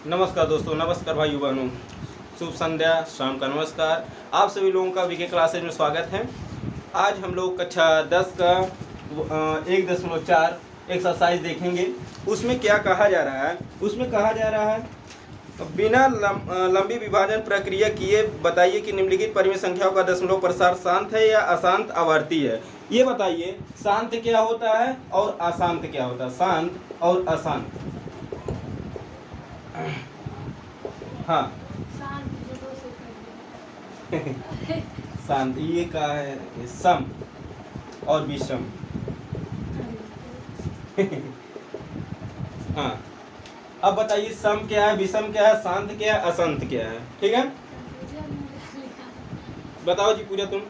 नमस्कार दोस्तों, नमस्कार भाइयों बहनों, शुभ संध्या, शाम का नमस्कार। आप सभी लोगों का वीके क्लासेज में स्वागत है। आज हम लोग कक्षा 10 का 1.4 एक्सरसाइज देखेंगे। उसमें क्या कहा जा रहा है? उसमें कहा जा रहा है बिना लंबी विभाजन प्रक्रिया किए बताइए कि निम्नलिखित परिमेय संख्याओं का दशमलव प्रसार शांत है या अशांत आवर्ती है। ये बताइए शांत क्या होता है और अशांत क्या होता है। शांत और अशांत। हाँ शांत ये का है सम और विषम। हाँ अब बताइए सम क्या है, विषम क्या है, शांत क्या है, अशांत क्या है। ठीक है, बताओ जी पूजा तुम।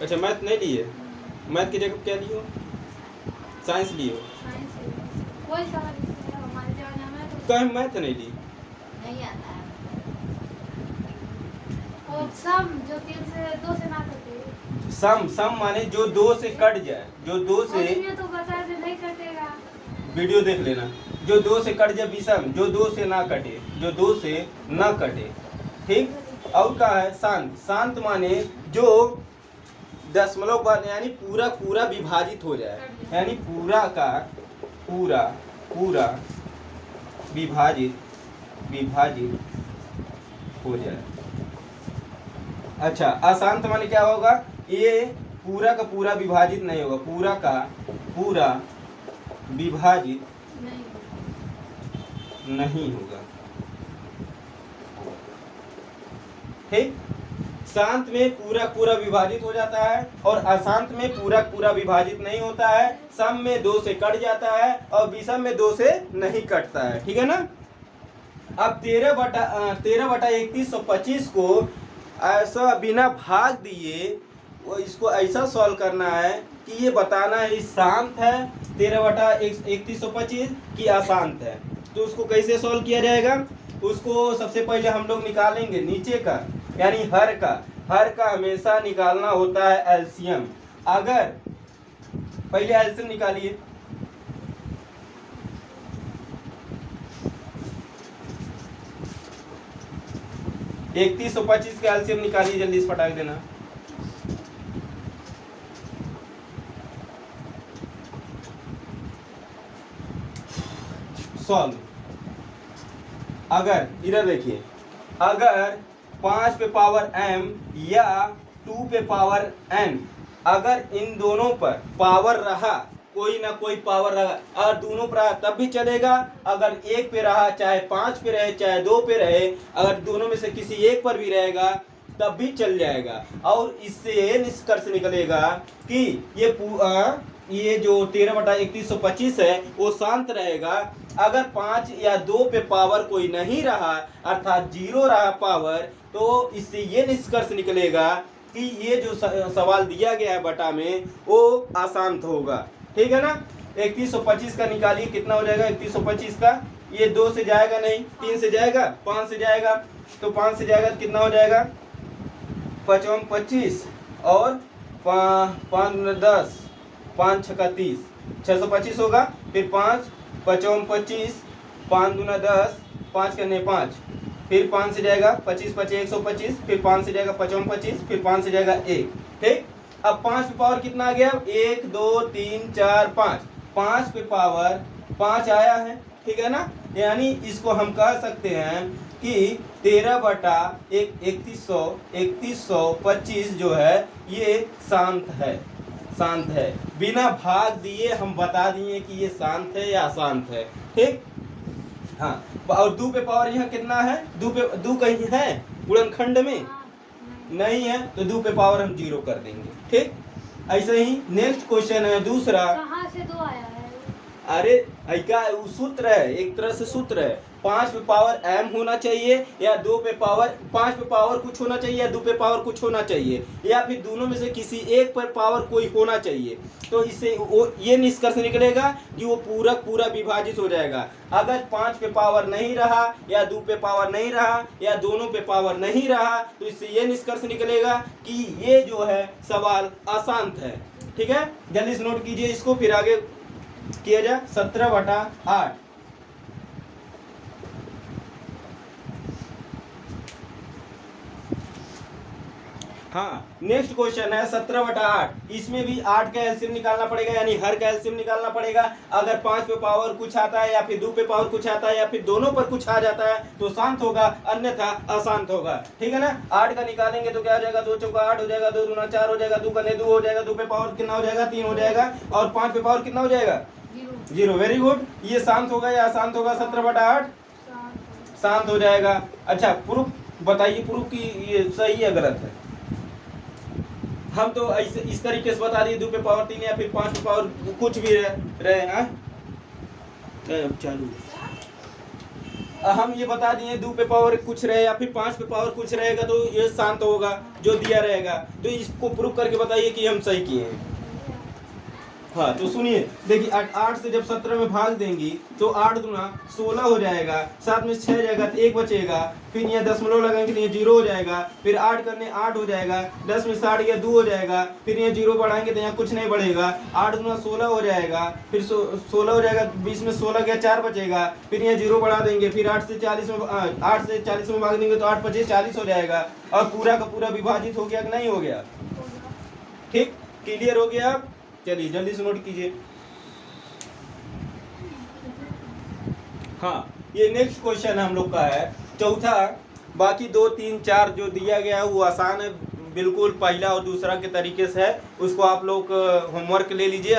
अच्छा मैथ नहीं लिए, मैथ की जगह क्या लिए हो? साइंस लिए हो? कहीं मैथ नहीं ली? नहीं आता है। और सम जो 3 से 2 से ना कटे। सम माने जो 2 से कट जाए, जो 2 से तो बता दे नहीं कटेगा। वीडियो देख लेना। जो 2 से कट जाए विषम, जो 2 से ना कटे, जो 2 से ना कटे। ठीक। और क्या है शांत? शांत माने जो दशमलव पर यानी पूरा पूरा विभाजित हो जाए, यानी पूरा का पूरा पूरा विभाजित हो जाए। अच्छा अशांत माने क्या होगा? ये पूरा का पूरा विभाजित नहीं होगा, पूरा का पूरा विभाजित नहीं होगा। ठीक। शांत में पूरा पूरा विभाजित हो जाता है और अशांत में पूरा पूरा विभाजित नहीं होता है। सम में 2 से कट जाता है और विषम में 2 से नहीं कटता है। ठीक है ना। अब 13/3125 को ऐसा बिना भाग दिए वो इसको ऐसा सॉल्व करना है कि ये बताना है शांत है 13/3125 कि अशांत है। तो उसको कैसे सॉल्व किया जाएगा? उसको सबसे पहले हम लोग निकालेंगे नीचे का यानी हर का हमेशा निकालना होता है एलसीएम। अगर पहले एलसीएम निकालिए। एक 3125 का एलसीएम निकालिए, जल्दी से फटाक देना। सॉल्व। अगर इधर देखिए, अगर 5 पे पावर m या 2 पे पावर n, अगर इन दोनों पर पावर रहा, कोई ना कोई पावर रहा, अगर दोनों पर रहा तब भी चलेगा। अगर एक पे रहा, चाहे 5 पे रहे चाहे 2 पे रहे, अगर दोनों में से किसी एक पर भी रहेगा तब भी चल जाएगा। और इससे निष्कर्ष निकलेगा कि ये जो 13/3125 है वो शांत रहेगा। अगर 5 या 2 पे पावर कोई नहीं रहा अर्थात 0 रहा पावर, तो इससे ये निष्कर्ष निकलेगा कि ये जो सवाल दिया गया है बटा में वो अशांत होगा। ठीक है ना। 3125 का निकालिए, कितना हो जाएगा 3125 का? ये 2 से जाएगा नहीं, 3 से जाएगा, 5 से जाएगा, तो 5 से जाएगा कितना हो जाएगा 5 25 और 5 10, 5 6 30, 625 होगा। फिर 5 5 25, 5 दूना 10, 5 करने 5, फिर 5 से जाएगा 25 25 125, फिर 5 से जाएगा 5 25, फिर 5 से जाएगा 1। ठीक। अब 5 पे पावर कितना आ गया? 1 2 3 4 5, 5 पे पावर 5 आया है। ठीक है ना। यानी इसको हम कह सकते हैं कि 13/3125 जो है ये शांत है, शांत है। बिना भाग दिए हम बता दिए कि ये शांत है या अशांत है। ठीक। हाँ और 2 पे पावर यहाँ कितना है? 2 कहीं है गुणनखंड में? नहीं है, तो 2 पे पावर हम 0 कर देंगे। ठीक। ऐसे ही नेक्स्ट क्वेश्चन है दूसरा। कहाँ से 2 आया है? अरे ऐका सूत्र है, एक तरह से सूत्र है। 5 पे पावर m होना चाहिए या 2 पे पावर 5 पे पावर कुछ होना चाहिए या 2 पे पावर कुछ होना चाहिए, या फिर दोनों में से किसी एक पर पावर कोई होना चाहिए। तो इससे ये निष्कर्ष निकलेगा कि वो पूरा पूरा विभाजित हो जाएगा। अगर 5 पे पावर नहीं रहा या 2 पे पावर नहीं रहा या दोनों पे पावर नहीं रहा, तो इससे ये निष्कर्ष निकलेगा कि ये जो है सवाल अशांत है। ठीक है, जल्दी से नोट कीजिए इसको, फिर आगे किया जाए। 17/8 हाँ, नेक्स्ट क्वेश्चन है 17/8। इसमें भी 8 का एलसीएम निकालना पड़ेगा, यानी हर का एलसीएम निकालना पड़ेगा। अगर 5 पे पावर कुछ आता है या फिर 2 पे पावर कुछ आता है या फिर दोनों पर कुछ आ जाता है तो शांत होगा, अन्यथा अशांत होगा। ठीक है ना। 8 का निकालेंगे तो क्या हो जाएगा, 2 चौका 8 हो जाएगा, 2 दूना 4 हो जाएगा, 2 कने 2 हो जाएगा, 2 पे पावर कितना हो जाएगा, 3 हो जाएगा, और 5 पे पावर कितना हो जाएगा, 0। Very good. ये शांत होगा या अशांत होगा, 17/8 शांत हो जाएगा। अच्छा, प्रूफ बताइए, प्रूफ की ये सही या गलत है। हम तो ऐसे इस तरीके से बता दिए, 2 पे पावर 3 या फिर 5 पे पावर कुछ भी रहे हैं। चालू हम ये बता दिए 2 पे पावर कुछ रहे या फिर 5 पे पावर कुछ रहेगा तो ये शांत होगा जो दिया रहेगा। तो इसको प्रूव करके बताइए कि हम सही किए हैं। हाँ, तो सुनिए, देखिए 8 से जब 17 में भाग देंगी तो 8 दूना 16 हो जाएगा, 7 में 6 जाएगा तो 1 बचेगा, फिर यहाँ दशमलव लगाएंगे तो ये 0 हो जाएगा, फिर 8 करने 8 हो जाएगा, 10 में 60 गया 2 हो जाएगा, फिर यहाँ 0 बढ़ाएंगे तो यहाँ कुछ नहीं बढ़ेगा, 8 दूना 16 हो जाएगा, फिर 16 हो जाएगा, 20 में 16 गया 4 बचेगा, फिर यहाँ 0 बढ़ा देंगे, फिर 8 से 40 में भाग देंगे तो 8 5 40 हो जाएगा, और पूरा का पूरा विभाजित हो गया कि नहीं हो गया। ठीक, क्लियर हो गया। चलिए जल्दी से नोट कीजिए। हाँ, ये नेक्स्ट क्वेश्चन हम लोग का है चौथा। बाकी 2 3 4 जो दिया गया है वो आसान है बिल्कुल, पहला और दूसरा के तरीके से है। उसको आप लोग होमवर्क ले लीजिए,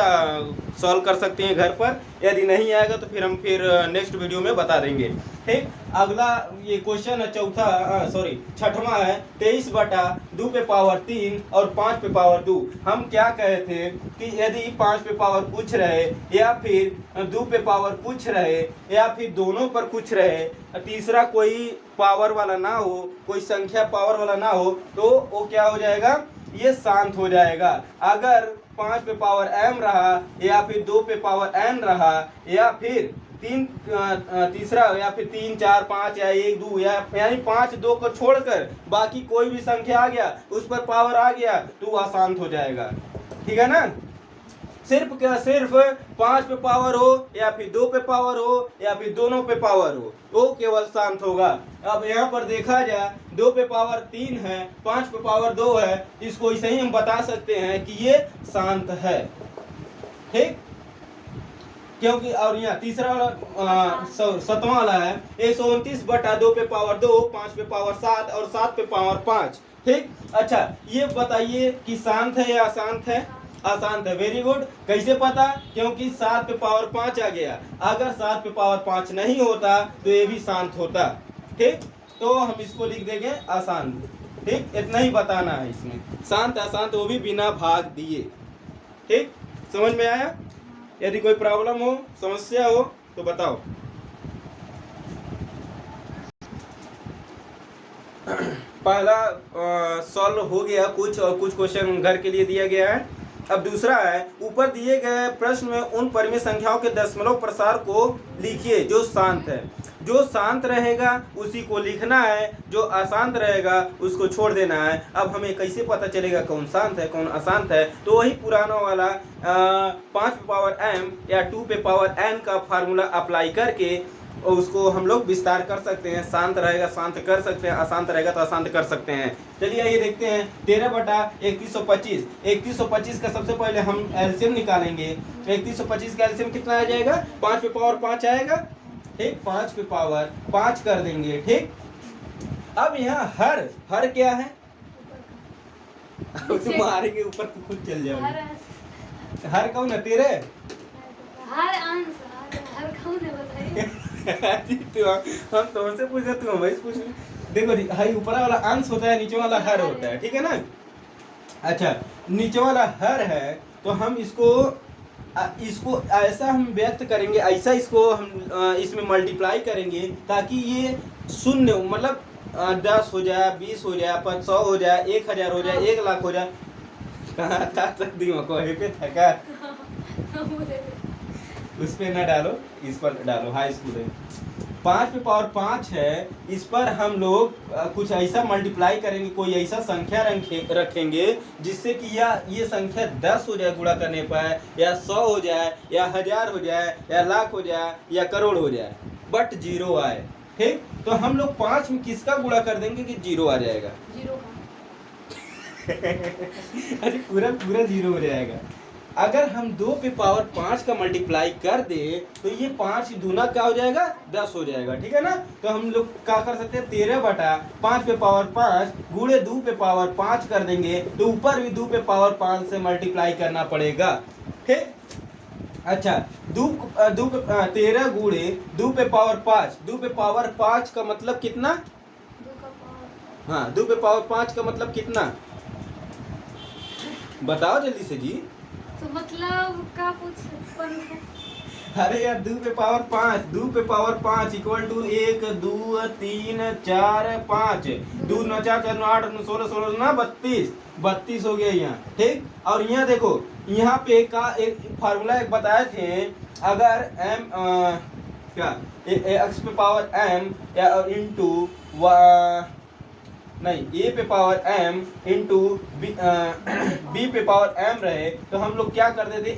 सॉल्व कर सकते हैं घर पर। यदि नहीं आएगा तो फिर हम नेक्स्ट वीडियो में बता देंगे। ठीक, अगला ये क्वेश्चन है छठवां है 23/2 पे पावर 3 और 5 पे पावर 2। हम क्या कहे थे कि यदि 5 पे पावर कुछ रहे या फिर 2 पे पावर कुछ रहे या फिर दोनों पर कुछ रहे, तीसरा कोई पावर वाला ना हो, कोई संख्या पावर वाला ना हो, तो वो क्या हो जाएगा, ये शांत हो जाएगा। अगर 5 पे पावर m रहा या फिर 2 पे पावर n रहा या फिर तीसरा या फिर 3 4 5 या 1 2 या यानी 5 2 को छोड़कर बाकी कोई भी संख्या आ गया, उस पर पावर आ गया तो वह अशांत हो जाएगा। ठीक है ना। सिर्फ 5 पे पावर हो या फिर 2 पे पावर हो या फिर दोनों पे पावर हो, वो केवल शांत होगा। अब यहाँ पर देखा जाए 2 पे पावर 3 है, 5 पे पावर 2 है, इसको ऐसे ही हम बता सकते हैं कि ये शांत है। ठीक, क्योंकि और यहाँ तीसरा वाला 7वां वाला है 129/2 पे पावर 2, 5 पे पावर 7 और 7 पे पावर 5। ठीक, अच्छा ये बताइए कि शांत है या अशांत है। अशांत है। Very good. कैसे पता, क्योंकि 7 पे पावर 5 आ गया। अगर 7 पे पावर 5 नहीं होता तो ये भी शांत होता। ठीक, तो हम इसको लिख देंगे अशांत। ठीक, इतना ही बताना है इसमें, शांत अशांत वो भी बिना भाग दिए। ठीक, समझ में आया। यदि कोई प्रॉब्लम हो, समस्या हो तो बताओ। पहला सॉल्व हो गया कुछ, और कुछ क्वेश्चन घर के लिए दिया गया है। अब दूसरा है, ऊपर दिए गए प्रश्न में उन परिमेय संख्याओं के दशमलव प्रसार को लिखिए जो शांत है। जो शांत रहेगा उसी को लिखना है, जो अशांत रहेगा उसको छोड़ देना है। अब हमें कैसे पता चलेगा कौन शांत है कौन अशांत है, तो वही पुराना वाला 5 पे पावर m या 2 पे पावर n का फार्मूला अप्लाई करके उसको हम लोग विस्तार कर सकते हैं। शांत रहेगा शांत कर सकते हैं, अशांत रहेगा तो अशांत कर सकते हैं। चलिए ये देखते हैं 13/3125। 3125 का सबसे पहले हम एलसीएम निकालेंगे। 3125 का एलसीएम कितना आ जाएगा, 5 पे पावर 5 आएगा। ठीक, 5 पे पावर 5 कर देंगे। ठीक, अब यहाँ हर क्या है, तुम्हारे के ऊपर तो खुद चल जाओगे। हर कौन है तेरे, हर हर कौन है बताइए। हम तुमसे पूछ रहे, तुम वही पूछ रहे। देखो जी, हाई ऊपर वाला अंश होता है, नीचे वाला हर होता है। ठीक है ना। अच्छा, नीचे वाला हर है तो हम इसको ऐसा हम व्यक्त करेंगे, ऐसा इसको हम इसमें मल्टीप्लाई करेंगे ताकि ये शून्य मतलब 10 हो जाए, 20 हो जाए, 500 हो जाए, 1000 हो जाए, 1 लाख हो जाए। कहाँ था तक दिमाग को पे थका। उस पे ना डालो, इस पर डालो। हाँ, स्कूल है 5 पे पावर 5 है, इस पर हम लोग कुछ ऐसा मल्टीप्लाई करेंगे, कोई ऐसा संख्या रखेंगे जिससे कि ये संख्या 10 हो जाए गुणा करने पर, या 100 हो जाए, या 1000 हो जाए, या लाख हो जाए, या करोड़ हो जाए, बट 0 आए। ठीक, तो हम लोग 5 में किसका गुणा कर देंगे कि 0 आ जाएगा। 0 का अरे पूरा पूरा जीरो हो जाएगा। अगर हम 2 पे पावर 5 का मल्टीप्लाई कर दे तो ये 5 दूना क्या हो जाएगा 10 हो जाएगा, ठीक है ना। तो हम लोग क्या कर सकते हैं 13 बटा 5 पे पावर 5 गुणे 2 पे पावर 5 कर देंगे तो ऊपर भी 2 पे पावर 5 से मल्टीप्लाई करना पड़ेगा, ठीक। अच्छा 13 गुणे 2 पे पावर 5, 2 पे पावर 5 का मतलब कितना? 2 का पावर हाँ 2 पे पावर 5 का मतलब कितना बताओ जल्दी से जी। तो मतलब का पूछ अरे यार 2 पे पावर 5, 2 पे पावर 5 इक्वल टू 1 2 3 4 5, 2 9 4 4 9 8 9 16 16 ना 32, 32 हो गया यहाँ, ठीक। और यहाँ देखो यहाँ पे का एक फार्मूला एक बताए थे, अगर m क्या x पे पावर m या इंटू नहीं a पे पावर m इंटू b पे पावर m रहे तो हम लोग क्या कर देते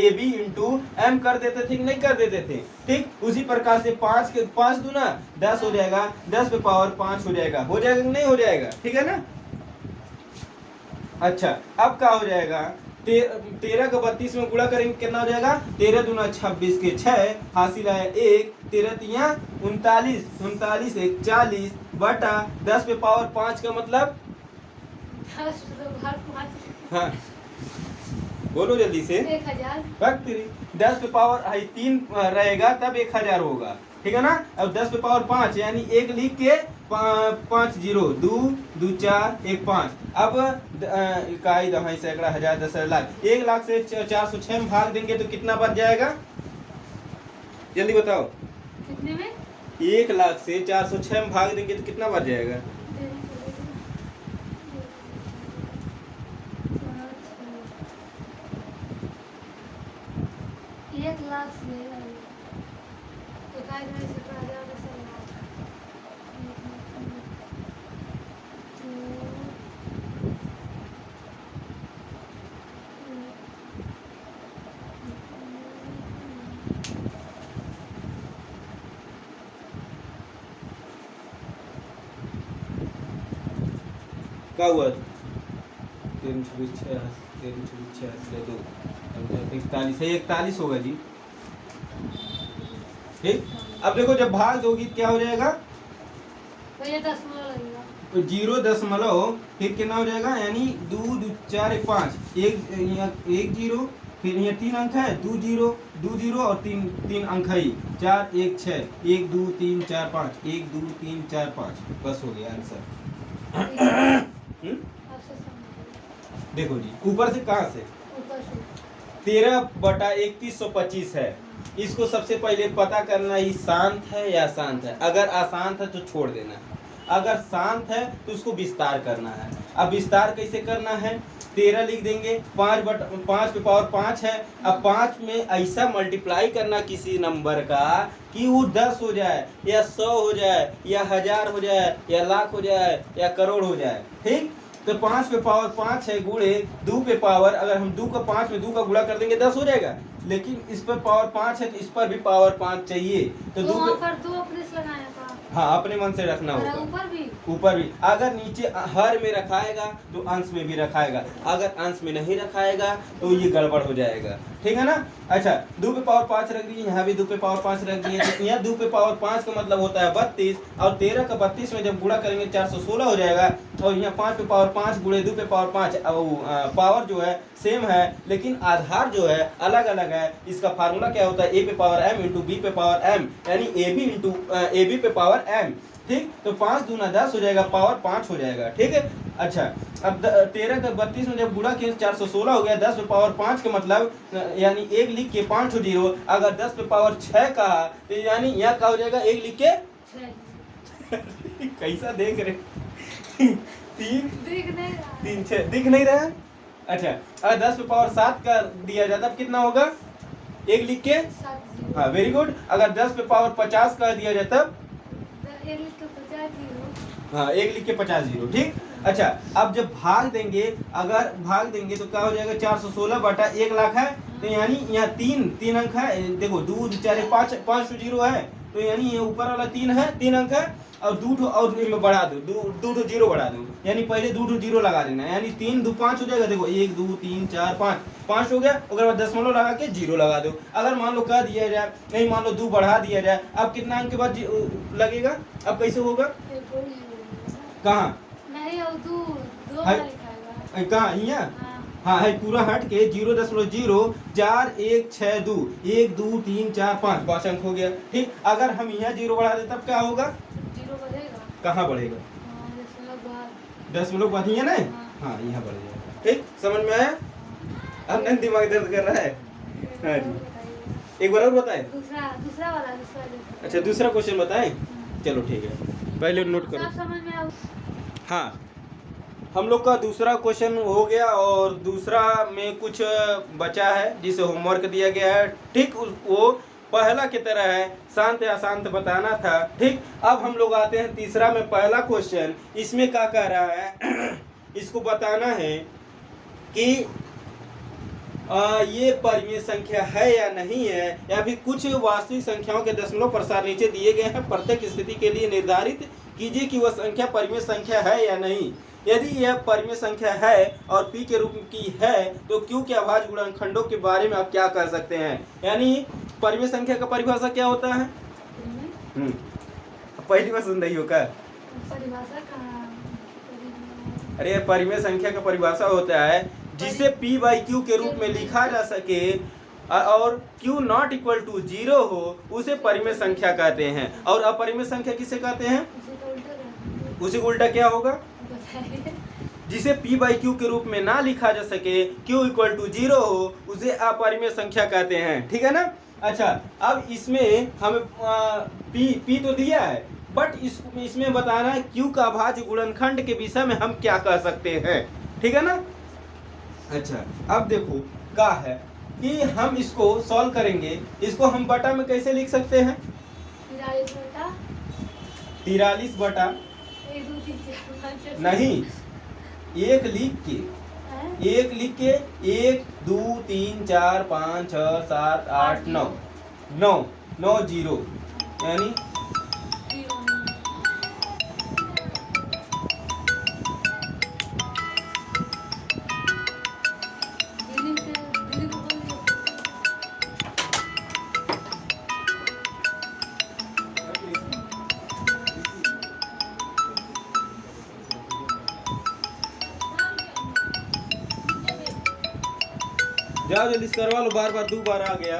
a b इंटू m कर देते थे, नहीं कर देते थे, ठीक। उसी प्रकार से 5 के 5 दूना 10 हो जाएगा, 10 पे पावर 5 हो जाएगा कि नहीं हो जाएगा, ठीक है ना। अच्छा अब क्या हो जाएगा 13 का 32 में गुणा करेंगे कितना हो जाएगा 13 दूना 26 के 6 हासिल आया 1, 13 तिया 39, 39 1 40 बटा 10 पे पावर 5 का मतलब 10 तो भाग 5 हाँ बोलो जल्दी से 1000 रख 10 पे पावर 3 रहेगा तब 1000 होगा, ठीक है ना। अब 10 पे पावर 5 यानी 1 लिख के 5 जीरो 2 2 4 1 5। अब इकाई दहाई सैकड़ा हजार 10 लाख, 1 लाख से 406 में भाग देंगे तो कितना बच जाएगा जल्दी बताओ। कितने में 1 लाख से 406 में भाग देंगे तो कितना बच जाएगा? 1 लाख से इकाई में से 1000 10 लाख क्या हुआ 13 26 6 2 41 है, 41 होगा जी, ठीक। अब देखो जब भाग दोगी क्या हो जाएगा तो ये 10 लगेगा तो 0 फिर कितना हो जाएगा यानी 2 2 4 1 5 1 0 फिर यहाँ 3 अंक है 2 0 और 3 अंक है 4 1 6 1 2 3 4 5 1 2 3 4 5 बस हो गया आंसर। आपसे समझ देखो जी ऊपर से कहाँ से ऊपर से 13 बटा 3125 है, इसको सबसे पहले पता करना ही शांत है या अशांत है। अगर अशांत है तो छोड़ देना है, अगर शांत है तो उसको विस्तार करना है। अब विस्तार कैसे करना है 13 लिख देंगे 5 पे पावर 5 है। अब 5 में ऐसा मल्टीप्लाई करना किसी नंबर का कि वो 10 हो जाए या 100 हो जाए या 1000 हो जाए या लाख हो जाए या करोड़ हो जाए, ठीक। तो 5 पे पावर 5 है गुणे 2 पे पावर, अगर हम 2 का 5 में 2 का गुणा कर देंगे 10 हो जाएगा, लेकिन इस पर पावर 5 है तो इस पर भी पावर 5 चाहिए तो तो 2 वहाँ पर 2 अपने से लगाया था हाँ अपने मन से रखना और होगा। ऊपर भी अगर नीचे हर में रखाएगा तो अंश में भी रखाएगा, अगर अंश में नहीं रखाएगा तो ये गड़बड़ हो जाएगा, ठीक है ना। अच्छा 2 पे पावर 5 रख दीजिए, यहाँ भी 2 पे पावर 5 रख दिए तो यहाँ 2 पे पावर 5 का मतलब होता है 32 और 13 का 32 में जब गुणा करेंगे 416 हो जाएगा और यहाँ 5 पे पावर 5 गुणे 2 पे पावर 5 पावर जो है सेम है लेकिन आधार जो है अलग अलग है। इसका फार्मूला क्या होता है a पे पावर m इंटू बी पे पावर m यानी a b पे पावर m, ठीक। तो 5 दूना 10 हो जाएगा पावर 5 हो जाएगा, ठीक है। अच्छा अब 13 का 32 में जब गुणा किया 416 हो गया, 10 पे पावर 5 का मतलब यानी 1 लिख के 5 हो जीरो, अगर 10 पे पावर 6 कहा तो यानी यहाँ क्या हो जाएगा 1 लिख के 6 कैसा देख रहे 3 6 दिख नहीं रहा। अच्छा अगर 10 पे पावर 7 का दिया जाता अब कितना होगा 1 लिख के 7 हाँ वेरी गुड। अगर 10 पे पावर 50 का दिया जाता हाँ 1 लिख के 50 जीरो, ठीक। अच्छा अब जब भाग देंगे अगर भाग देंगे तो क्या हो जाएगा 416 बटा 1 लाख है तो यानी यहाँ 3 अंक है, देखो 2 4 5 5 जीरो है तो यानी ये ऊपर वाला 3 है, 3 अंक है, और 2 और इनमें बढ़ा दो, 2 जीरो बढ़ा दो, यानी पहले 2 जीरो लगा देना, यानी 3 2 5 हो जाएगा। देखो 1 2 3 4 5 हो गया। उसके बाद दशमलव लगा के जीरो लगा दो। अगर मान लो कह दिया जाए, नहीं मान लो 2 बढ़ा दिया जाए, अब कितना अंक के बाद लगेगा, अब कैसे होगा, कहाँ नहीं और दो है? का लिखाएगा कहाँ यहाँ, हाँ हाँ है पूरा हट के 0.0 4 1 6 2 1 2 3 4 5 अंक हो गया। ठीक, अगर हम यहाँ 0 बढ़ा दे तब क्या होगा, जीरो बढ़ेगा कहाँ बढ़ेगा, हाँ, दशमलव बाद दशमलव बाद ही है ना, हाँ यहाँ बढ़ जाएगा। ठीक, समझ में आया, अब नहीं दिमाग दर्द कर रहा है। हाँ जी, बताइए। एक बार और बताएं। दूसरा वाला देखो। अच्छा दूसरा क्वेश्चन बताएं, चलो ठीक है, पहले नोट सब करो। समझ में आओ। हाँ, हम लोग का दूसरा क्वेश्चन हो गया और दूसरा में कुछ बचा है जिसे होमवर्क दिया गया है। ठीक, वो पहला की तरह है, शांत या अशांत बताना था। ठीक, अब हम लोग आते हैं तीसरा में। पहला क्वेश्चन इसमें क्या कह रहा है इसको बताना है कि ये परिमेय संख्या है या नहीं है, या फिर कुछ वास्तविक संख्याओं के दशमलव प्रसार नीचे दिए गए हैं। प्रत्येक स्थिति के लिए निर्धारित कीजिए कि वह संख्या परिमेय संख्या है या नहीं। यदि यह परिमेय संख्या है और p के रूप की है तो q के अभाज्य गुणनखंडों के बारे में आप क्या कर सकते हैं। यानी परिमेय संख्या का परिभाषा क्या होता है, पहली बार सुन रही हो क्या, परिभाषा कहाँ, अरे परिमेय संख्या का परिभाषा होता है जिसे p बाई क्यू के रूप में लिखा जा सके और q नॉट इक्वल टू 0 हो, उसे परिमेय संख्या कहते हैं। और अपरिमेय संख्या किसे कहते हैं, उसी का उल्टा क्या होगा, जिसे p बाई क्यू के रूप में ना लिखा जा सके, q इक्वल टू 0 हो, उसे अपरिमेय संख्या कहते हैं। ठीक है ना। अच्छा, अब इसमें हमें p तो दिया है, बट इसमें बताना है q का अभाज्य गुणनखंड के विषय में हम क्या कह सकते हैं। ठीक है ना। अच्छा, अब देखो क्या है कि हम इसको सॉल्व करेंगे। इसको हम बटा में कैसे लिख सकते हैं, 43 बटा 1 2 3 4 5 नहीं, एक लिख के 1 2 3 4 5 6 7 8 9 9 9 जीरो, यानी जाओ जल्दी से करवा लो, बार बार 2 बार आ गया।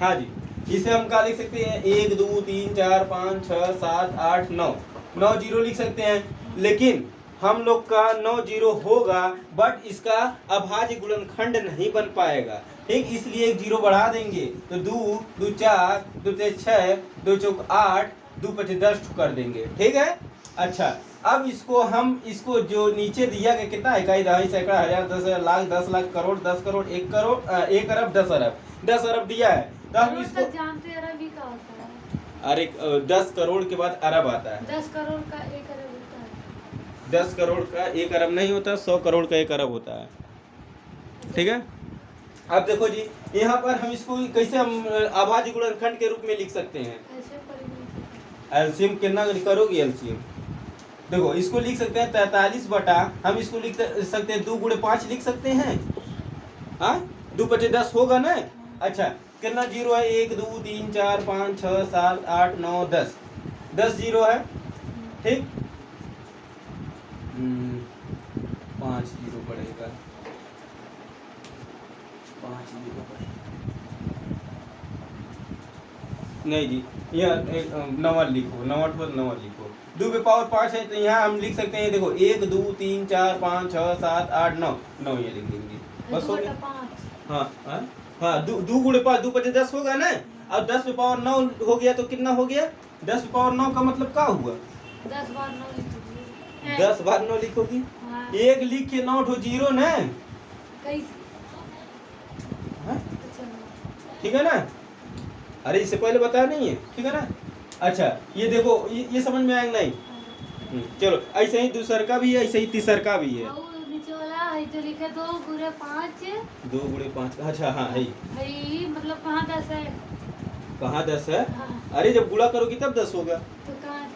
हाँ जी, इसे हम क्या लिख सकते हैं, 1 2 3 4 5 6 7 8 9 9 जीरो लिख सकते हैं। लेकिन हम लोग का 9 जीरो होगा, बट इसका अभाज्य गुणनखंड नहीं बन पाएगा। ठीक, इसलिए एक जीरो बढ़ा देंगे तो 2 2 4 2 6 2 चौक 8 2 5 10 कर देंगे। ठीक है। अच्छा, अब इसको जो नीचे दिया गया कितना, इकाई दहाई सैकड़ा हजार 10 लाख 10 लाख करोड़ 10 करोड़ 1 करोड़ 1 अरब 10 अरब 10 अरब दिया है, तो हम इसको जानते अरब ही का होता है। अरे 10 करोड़ के बाद अरब आता है। 10 करोड़ का 1 अरब होता है। 10 करोड़ का 1 अरब नहीं होता, 100 करोड़ का 1 अरब होता है। ठीक है। अब देखो जी, यहाँ पर हम इसको कैसे हम अभाज्य गुणनखंड के रूप में लिख सकते हैं। एलसीएम कितना करोगे, एलसीएम देखो इसको लिख सकते हैं 43 बटा, हम इसको लिख सकते हैं 2 गुणे 5 लिख सकते हैं। हाँ, 2 5 10 होगा ना। अच्छा, कितना जीरो है, 1 2 3 4 5 6 7 8 9 10 10 जीरो है। ठीक, 5 जीरो पड़ेगा, 5 जीरो पड़ेगा, नहीं जी, यह नंबर लिखो, नंबर लिखो। 2 पे पावर 5 है तो यहाँ हम लिख सकते हैं, देखो 1 2 3 4 5 6 7 8 9 9 ये लिख देंगे, बस हो गया। हाँ हाँ हाँ, 2 गुणे 5 2 5 10 होगा ना। अब 10 पे पावर 9 हो गया तो कितना हो गया, 10 पे पावर 9 का मतलब क्या हुआ, 10 बार 9 लिखोगी, 10 बार 9 लिखोगी। हाँ। एक लिख के 9 ठो जीरो ना। ठीक है ना। अरे इससे पहले बताया नहीं है, ठीक है ना। अच्छा, ये देखो, ये समझ में आएगा नहीं, चलो ऐसे ही दूसर का भी है, ऐसे ही तीसर का भी है। और नीचे वाला है जो लिखे 2 गुणे 5 2 गुणे 5, अच्छा हाँ है। भाई मतलब कहाँ 10 है? कहाँ 10 है? हाँ। अरे जब गुणा करोगी तब 10 होगा। तो कहाँ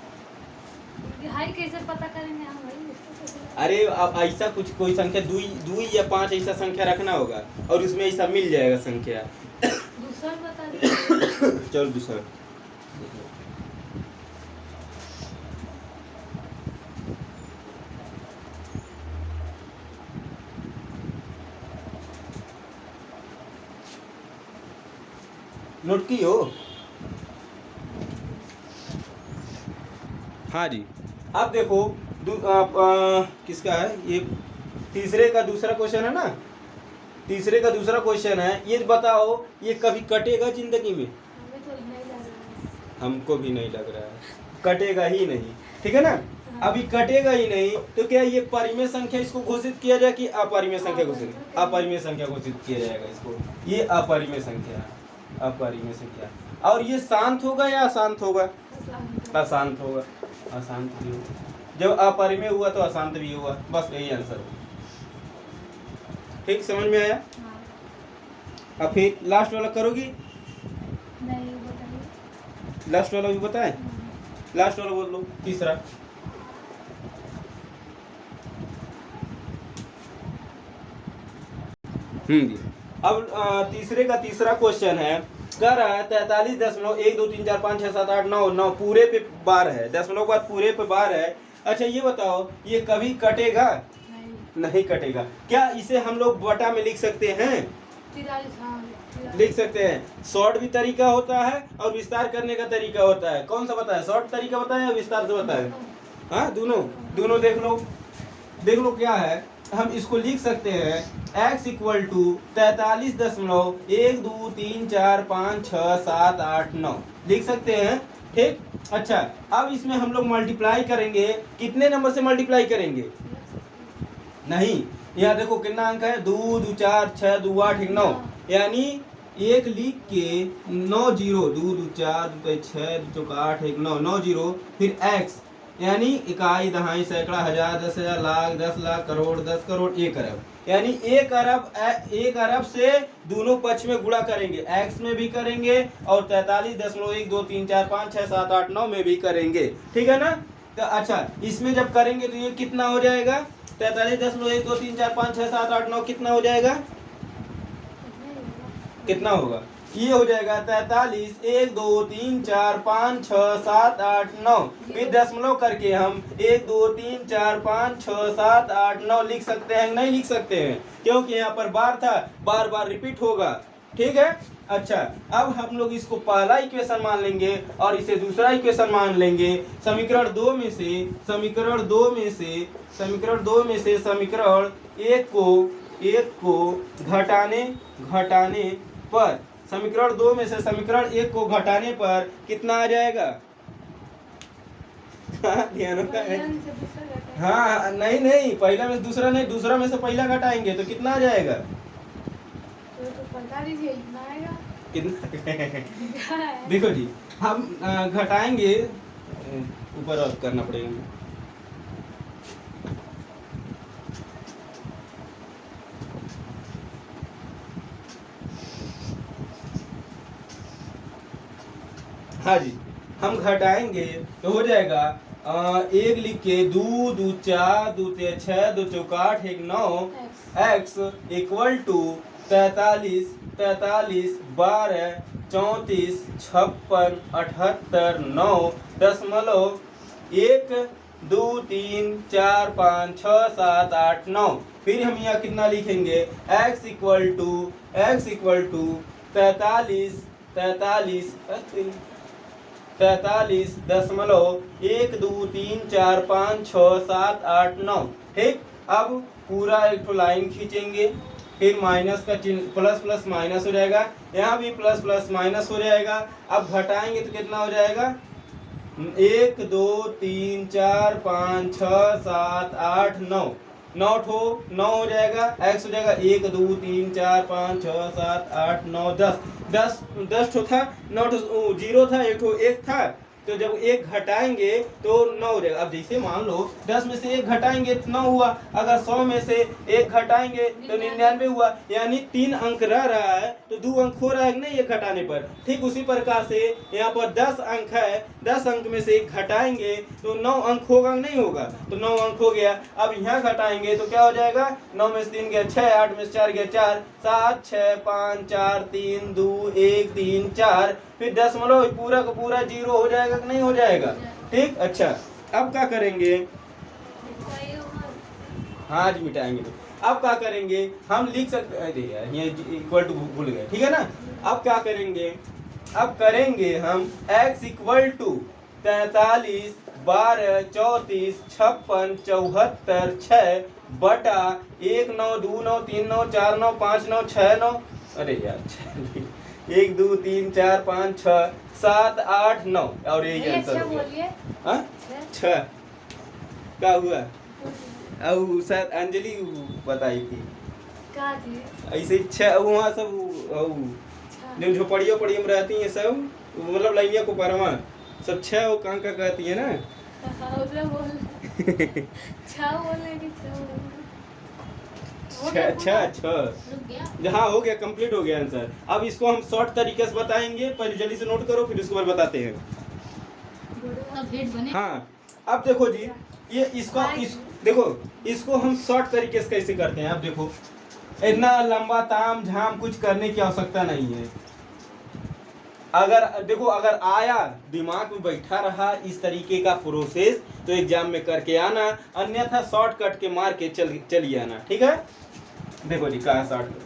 हाई कैसे पता करेंगे हम भाई इसको कैसे? अरे अब ऐसा कुछ कोई संख्या 2 या 5 ऐसा संख्या रखना होगा और उसमें ऐसा मिल जाएगा संख्या। दूसरा बता दीजिए। चलो दूसरा नोट की हो? हाँ जी, अब देखो किसका है ये? तीसरे का दूसरा क्वेश्चन है ना, तीसरे का दूसरा क्वेश्चन है। ये बताओ ये कभी कटेगा जिंदगी में? हमें तो नहीं लग रहा है। हमको भी नहीं लग रहा है, कटेगा ही नहीं, ठीक है ना। अभी कटेगा ही नहीं तो क्या ये परिमेय संख्या इसको घोषित किया जाए कि अपरिमेय संख्या घोषित? अपरिमेय संख्या घोषित किया जाएगा इसको। ये अपरिमेय संख्या, अपरिमेय संख्या। और ये शांत होगा या अशांत होगा? अशांत होगा, अशांत भी होगा। जब अपरिमेय हुआ तो अशांत भी हुआ, बस यही आंसर होगा। ठीक, समझ में आया? हाँ। अब फिर लास्ट वाला करोगी? नहीं बताइए। लास्ट वाला भी बताएं? लास्ट वाला बोल लो, तीसरा। जी। अब तीसरे का तीसरा क्वेश्चन है, कह रहा है 43.123456789 पूरे पे बार है, दशमलव के बाद पूरे पे बार है। अच्छा ये बताओ ये कभी कटेगा? नहीं कटेगा। क्या इसे हम लोग बटा में लिख सकते हैं? 43, हाँ, लिख सकते हैं। शॉर्ट भी तरीका होता है और विस्तार करने का तरीका होता है। कौन सा बताए? शॉर्ट तरीका बताए या विस्तार से बताए? हाँ दोनों, दोनों देख लो, देख लो क्या है। हम इसको लिख सकते हैं x इक्वल टू 43.123456789 लिख सकते हैं, ठीक। अच्छा अब इसमें हम लोग मल्टीप्लाई करेंगे, कितने नंबर से मल्टीप्लाई करेंगे? नहीं, यहाँ देखो कितना अंक है, 2 2 4 6 2 8 9, यानी एक लिख के 9 जीरो, 2 2 4 2 6 2 8 1 9 9 जीरो, फिर x यानी इकाई दहाई सैकड़ा हजार 10,000 लाख 10 लाख करोड़ 10 करोड़ 1 अरब, यानी 1 अरब से दोनों पक्ष में गुणा करेंगे, x में भी करेंगे और 43.123456789 में भी करेंगे, ठीक है ना। तो अच्छा इसमें जब करेंगे तो ये कितना हो जाएगा? 43.123456789 कितना हो जाएगा? कितना होगा? ये हो जाएगा 43 1 2 3 4 5 6 7 8 9, फिर दशमलव करके हम 1 2 3 4 5 6 7 8 9 लिख सकते हैं? नहीं लिख सकते हैं, क्योंकि यहाँ पर बार था, बार बार रिपीट होगा, ठीक है। अच्छा अब हम लोग इसको पहला इक्वेशन मान लेंगे और इसे दूसरा इक्वेशन मान लेंगे। समीकरण 2 में से समीकरण 1 को घटाने पर, समीकरण 2 में से समीकरण 1 को घटाने पर कितना आ जाएगा? ध्यान रखना है। हाँ नहीं नहीं, पहला में से दूसरा नहीं, दूसरा में से पहला घटाएंगे तो कितना आ जाएगा? तो बता दीजिए कितना आएगा? कितना? देखो जी हम घटाएंगे, ऊपर और करना पड़ेगा। हाँ जी हम घटाएंगे तो हो जाएगा एक लिख के 2 2 4 2 6 2 4 8 1 9 x इक्वल टू 43 12 34 56 78 9 दशमलव 1 2 3 4 5 6 7 8 9। फिर हम यहाँ कितना लिखेंगे? x इक्वल टू 43.1 2 3 4 5 6 7 8 9, ठीक। अब पूरा एक लाइन खींचेंगे, फिर माइनस का चिन्ह, प्लस प्लस माइनस हो जाएगा, यहाँ भी प्लस प्लस माइनस हो जाएगा। अब घटाएंगे तो कितना हो जाएगा? 1 2 3 4 5 6 7 8 9, 9 हो जाएगा, x हो जाएगा 1 2 3 4 5 6 7 8 9 10 10 ठो था, 9 जीरो था, एक था, तो जब एक घटाएंगे तो 9 हो जाएगा। अब जैसे मान लो 10 में से एक घटाएंगे तो 9 हुआ, अगर 100 में से एक घटाएंगे तो 99 हुआ, यानी 3 अंक रह रहा है तो 2 अंक हो रहा है कि नहीं एक घटाने पर। ठीक उसी प्रकार से यहाँ पर 10 अंक है, 10 अंक में से एक घटाएंगे तो 9 अंक होगा नहीं होगा, तो 9 अंक हो गया। अब यहाँ घटाएंगे तो क्या हो जाएगा, 9 में से 3 गया 6, 8 में से 4 गया 4, 7 6 5 4 3 2 1 3 4, फिर 10 पूरा का पूरा 0 हो जाएगा कि नहीं हो जाएगा। ठीक, अच्छा अब क्या करेंगे, हाँ आज मिटाएंगे। तो अब क्या करेंगे, हम लिख सकते, अरे यार ये इक्वल टू भूल गए, ठीक है ना। अब क्या करेंगे, अब करेंगे हम x इक्वल टू 43 12 34 56 74 6 बटा 1 9 2 9 3 9 4 9 5 9 6 9, अरे यार 1 2 3 4 5 6 7 8 9, और यही आंसर हो गया। हाँ 6 क्या हुआ, अब शायद अंजलि बताई थी ऐसे 6, वहाँ सब जो झोपड़ियों पड़ियों में रहती हैं सब, मतलब लाइनिया को परमा सब 6 वो कहाँ का कहती है ना। हाँ हो गया, कंप्लीट हो गया आंसर। अब इसको हम शॉर्ट तरीके से बताएंगे, पहले जल्दी से नोट करो फिर उसके बाद बताते हैं। हाँ अब देखो जी, ये देखो इसको हम शॉर्ट तरीके से कैसे करते हैं। अब देखो इतना लंबा ताम झाम कुछ करने की आवश्यकता नहीं है। अगर देखो अगर आया दिमाग में बैठा रहा इस तरीके का प्रोसेस तो एग्जाम में करके आना, अन्यथा शॉर्टकट के मार के चलिए आना, ठीक है। देखो जी कहा शॉर्टकट,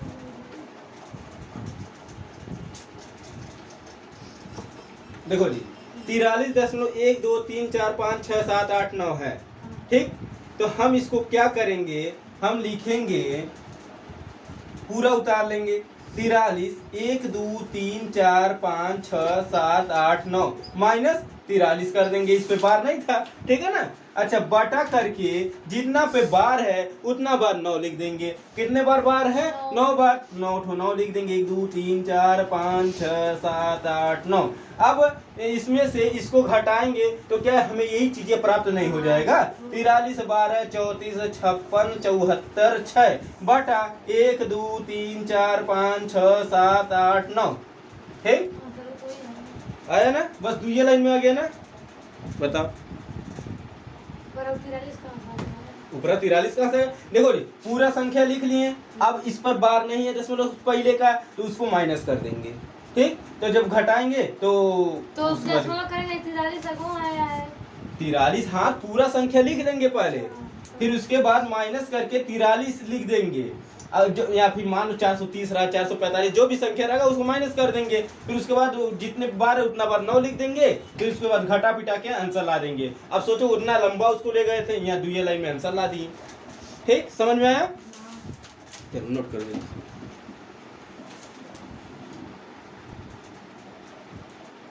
देखो जी 43.1 2 3 4 5 6 7 8 9 है, ठीक। तो हम इसको क्या करेंगे, हम लिखेंगे पूरा उतार लेंगे 43 1 2 3 4 5 6 7 8 9 माइनस 43 कर देंगे, इस पे बार नहीं था, ठीक है ना। अच्छा बटा करके जितना पे बार है उतना बार 9 लिख देंगे। कितने बार है, 9 बार, 9 लिख देंगे, 1 2 3 4 5 6 7 8 9। अब इसमें से इसको घटाएंगे तो क्या हमें यही चीजें प्राप्त नहीं हो जाएगा, 43 12 34 56 74 6 बटा 1 2 3 4 5 6 7 8 9, ठीक आया ना। बस दूसरी लाइन में आ गया ना, बताओ ऊपर 43 कहाँ से, देखो जी पूरा संख्या लिख लिए। अब इस पर बार नहीं है दशमलव पहले का तो उसको माइनस कर देंगे, ठीक। तो जब घटाएंगे तो दशमलव करेंगे 43, हाँ पूरा संख्या लिख देंगे पहले, फिर उसके बाद माइनस करके 43 लिख देंगे। जो या फिर मान लो 430 रहा 445 जो भी संख्या रहेगा उसको माइनस कर देंगे, फिर उसके बाद जितने बार है उतना बार 9 लिख देंगे, फिर उसके बाद घटा पिटा के आंसर ला देंगे। अब सोचो उतना लंबा उसको ले गए थे, यहाँ दूसरी लाइन में आंसर ला दिए, ठीक समझ में आया। चलो नोट कर देंगे।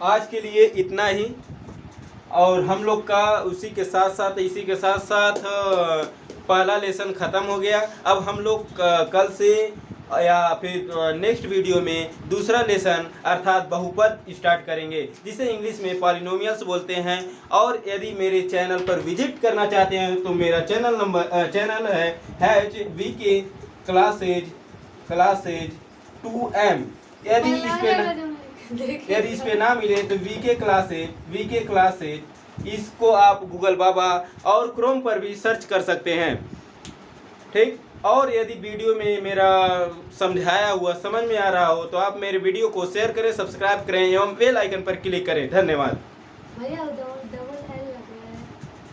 आज के लिए इतना ही, और हम लोग का उसी के साथ साथ इसी के साथ साथ पहला लेसन ख़त्म हो गया। अब हम लोग कल से या फिर नेक्स्ट वीडियो में दूसरा लेसन अर्थात बहुपद स्टार्ट करेंगे, जिसे इंग्लिश में पॉलिनोमियल्स बोलते हैं। और यदि मेरे चैनल पर विजिट करना चाहते हैं तो मेरा चैनल है HVK क्लासेज 2M। यदि इस पे ना मिले तो VK क्लासेज इसको आप गूगल बाबा और क्रोम पर भी सर्च कर सकते हैं, ठीक। और यदि वीडियो में मेरा समझाया हुआ समझ में आ रहा हो तो आप मेरे वीडियो को शेयर करें, सब्सक्राइब करें एवं बेल आइकन पर क्लिक करें। धन्यवाद।